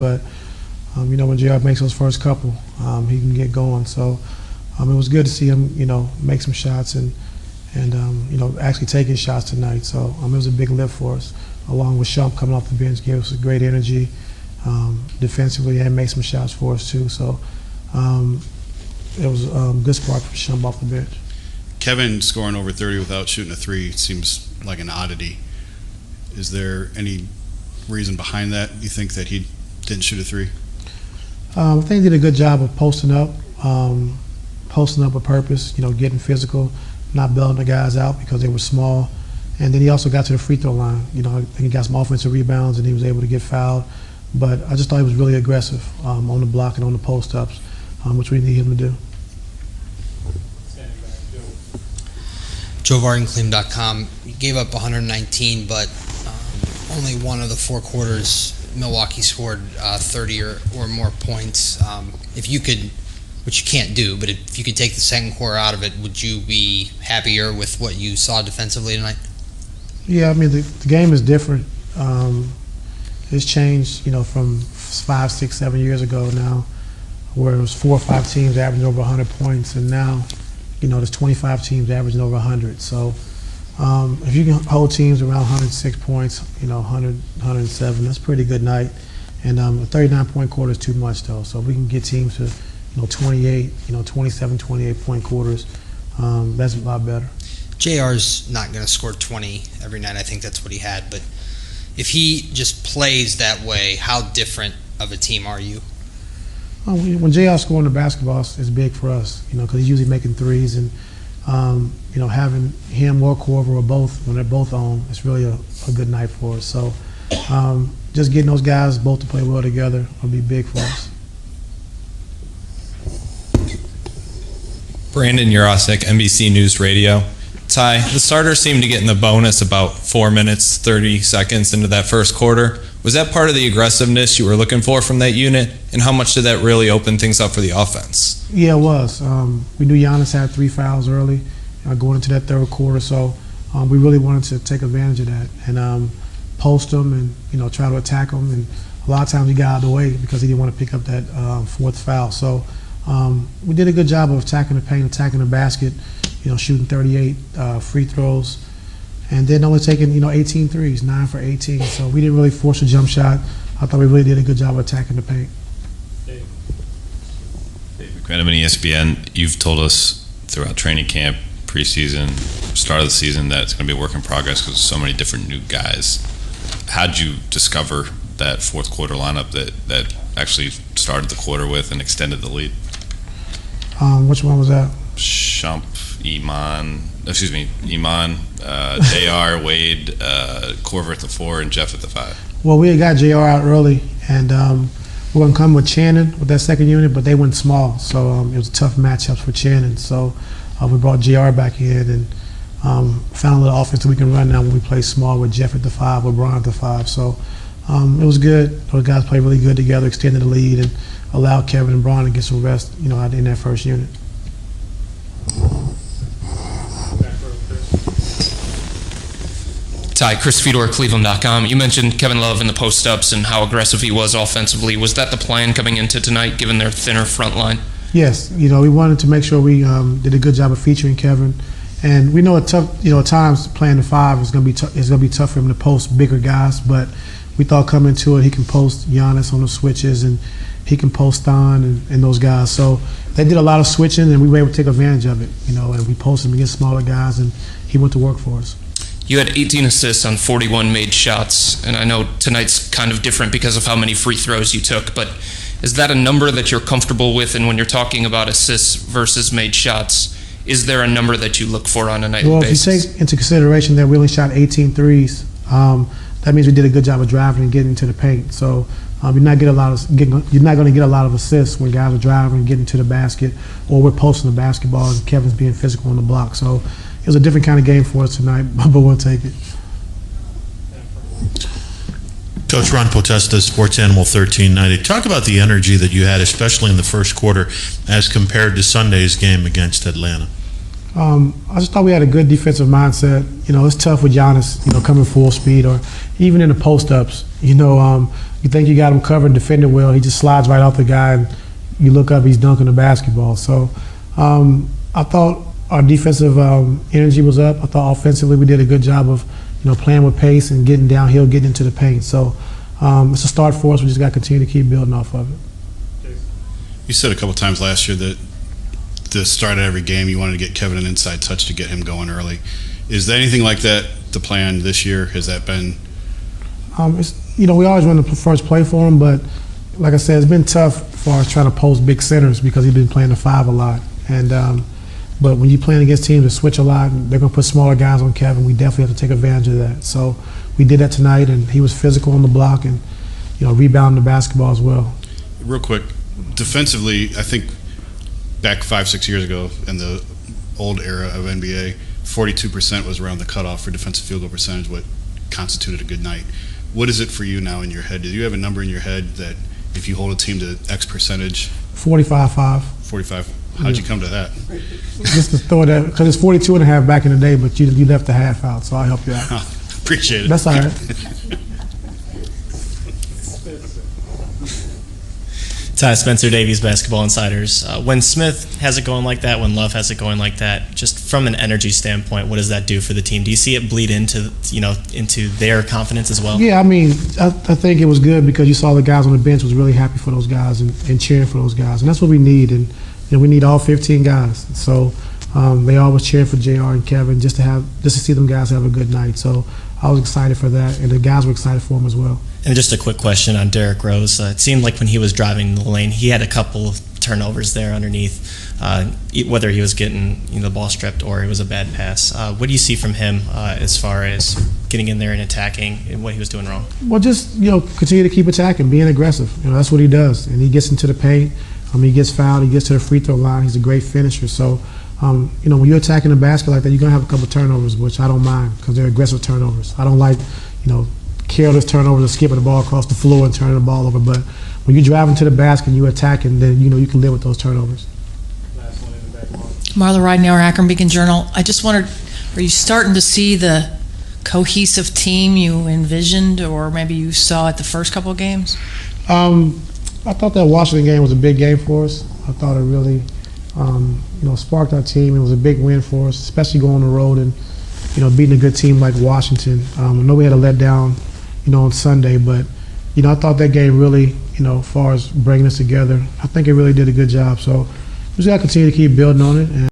But when JR makes those first couple, he can get going. So it was good to see him, make some shots and actually take his shots tonight. So it was a big lift for us, along with Shump coming off the bench, gave us a great energy defensively and made some shots for us too. So it was a good spark for Shump off the bench. Kevin scoring over 30 without shooting a three seems like an oddity. Is there any reason behind that? You think that he didn't shoot a three? I think he did a good job of posting up with purpose, getting physical, not bailing the guys out because they were small. And then he also got to the free throw line. I think he got some offensive rebounds and he was able to get fouled. But I just thought he was really aggressive on the block and on the post-ups, which we need him to do. Joe VardenClaim.com, you gave up 119, but only one of the four quarters Milwaukee scored 30 or more points. If you could, which you can't do, but if you could take the second quarter out of it, would you be happier with what you saw defensively tonight? Yeah, the game is different. It's changed, from 5, 6, 7 years ago now, where it was 4 or 5 teams averaging over 100 points, and now, there's 25 teams averaging over 100. So if you can hold teams around 106 points, 100, 107, that's a pretty good night. And a 39-point quarter is too much, though. So if we can get teams to, 28, 27, 28-point quarters, that's a lot better. JR's not going to score 20 every night. I think that's what he had. But if he just plays that way, how different of a team are you? When JR's scoring the basketball, it's big for us, because he's usually making threes. And, having him or Corver or both, when they're both on, it's really a good night for us. So just getting those guys both to play well together will be big for us. Brandon Urosek, NBC News Radio. Ty, the starters seemed to get in the bonus about 4 minutes, 30 seconds into that first quarter. Was that part of the aggressiveness you were looking for from that unit? And how much did that really open things up for the offense? Yeah, it was. We knew Giannis had 3 fouls early going into that third quarter, so we really wanted to take advantage of that and post him and try to attack him. And a lot of times he got out of the way because he didn't want to pick up that 4th foul. So we did a good job of attacking the paint, attacking the basket, shooting 38 free throws, and then only taking 18 threes, 9 for 18. So we didn't really force a jump shot. I thought we really did a good job of attacking the paint. Dave McMenamin, ESPN, you've told us throughout training camp, preseason, start of the season, that it's going to be a work in progress because so many different new guys. How'd you discover that fourth quarter lineup that actually started the quarter with and extended the lead? Which one was that? Shump, Iman, JR, Wade, Corver at the 4, and Jeff at the 5. Well, we had got JR out early, and we're going to come with Channon with that second unit, but they went small, so it was tough matchups for Channon. So we brought JR back in and found a little offense that we can run now when we play small with Jeff at the 5, with Brian at the 5. So it was good. Those guys played really good together, extended the lead, and allowed Kevin and Brian to get some rest, in that first unit. Ty, Chris Fedor, Cleveland.com. You mentioned Kevin Love in the post-ups and how aggressive he was offensively. Was that the plan coming into tonight, given their thinner front line? Yes. We wanted to make sure we did a good job of featuring Kevin. And we know at times playing the 5 is going to be tough for him to post bigger guys, but we thought coming to it, he can post Giannis on the switches and he can post Thon and those guys. So they did a lot of switching, and we were able to take advantage of it, and we posted him against smaller guys, and he went to work for us. You had 18 assists on 41 made shots, and I know tonight's kind of different because of how many free throws you took, but is that a number that you're comfortable with? And when you're talking about assists versus made shots, is there a number that you look for on a nightly basis? Well, if you take into consideration that we only shot 18 threes, that means we did a good job of driving and getting to the paint. So you're not going to get a lot of assists when guys are driving and getting to the basket, or we're posting the basketball and Kevin's being physical on the block. So it was a different kind of game for us tonight, but we'll take it. Coach Ron Potesta, Sports Animal 1390. Talk about the energy that you had, especially in the first quarter, as compared to Sunday's game against Atlanta. I just thought we had a good defensive mindset. You know, it's tough with Giannis, you know, coming full speed or even in the post-ups. You know, you think you got him covered, defended well, he just slides right off the guy, and you look up, he's dunking the basketball. So I thought our defensive energy was up. I thought offensively we did a good job of, you know, playing with pace and getting downhill, getting into the paint. So it's a start for us. We just got to continue to keep building off of it. You said a couple times last year that to start at every game, you wanted to get Kevin an inside touch to get him going early. Is there anything like that the plan this year? Has that been? You know, we always run the first play for him, but like I said, it's been tough for us trying to post big centers because he's been playing the 5 a lot. And but when you're playing against teams that switch a lot, and they're going to put smaller guys on Kevin. We definitely have to take advantage of that. So we did that tonight, and he was physical on the block and, you know, rebounding the basketball as well. Real quick, defensively, I think back 5-6 years ago in the old era of NBA, 42% was around the cutoff for defensive field goal percentage, what constituted a good night. What is it for you now in your head? Do you have a number in your head that if you hold a team to X percentage? 45-5. 45. How'd you come to that? Just to throw that, because it's 42.5 back in the day, but you left the half out, so I'll help you out. Appreciate it. That's all right. Ty, Spencer Davies, Basketball Insiders. When Smith has it going like that, when Love has it going like that, just from an energy standpoint, what does that do for the team? Do you see it bleed into, you know, into their confidence as well? Yeah, I mean, I think it was good because you saw the guys on the bench was really happy for those guys and cheering for those guys, and that's what we need. And you know, we need all 15 guys. So they all was cheering for JR and Kevin just to see them guys have a good night. So I was excited for that, and the guys were excited for him as well. And just a quick question on Derrick Rose. It seemed like when he was driving the lane, he had a couple of turnovers there underneath, whether he was getting, you know, the ball stripped or it was a bad pass. What do you see from him as far as getting in there and attacking and what he was doing wrong? Well, just, you know, continue to keep attacking, being aggressive. You know, that's what he does, and he gets into the paint. He gets fouled. He gets to the free throw line. He's a great finisher. So, you know, when you're attacking the basket like that, you're gonna have a couple turnovers, which I don't mind because they're aggressive turnovers. I don't like, you know, careless turnovers or skipping the ball across the floor and turning the ball over. But when you're driving to the basket and you're attacking, then you know you can live with those turnovers. Last one in the back. Marla Ridenour, Akron Beacon Journal. I just wondered, are you starting to see the cohesive team you envisioned, or maybe you saw at the first couple of games? I thought that Washington game was a big game for us. I thought it really, you know, sparked our team. It was a big win for us, especially going on the road and, you know, beating a good team like Washington. I know we had a letdown, you know, on Sunday, but, you know, I thought that game really, you know, as far as bringing us together, I think it really did a good job. So we just got to continue to keep building on it. And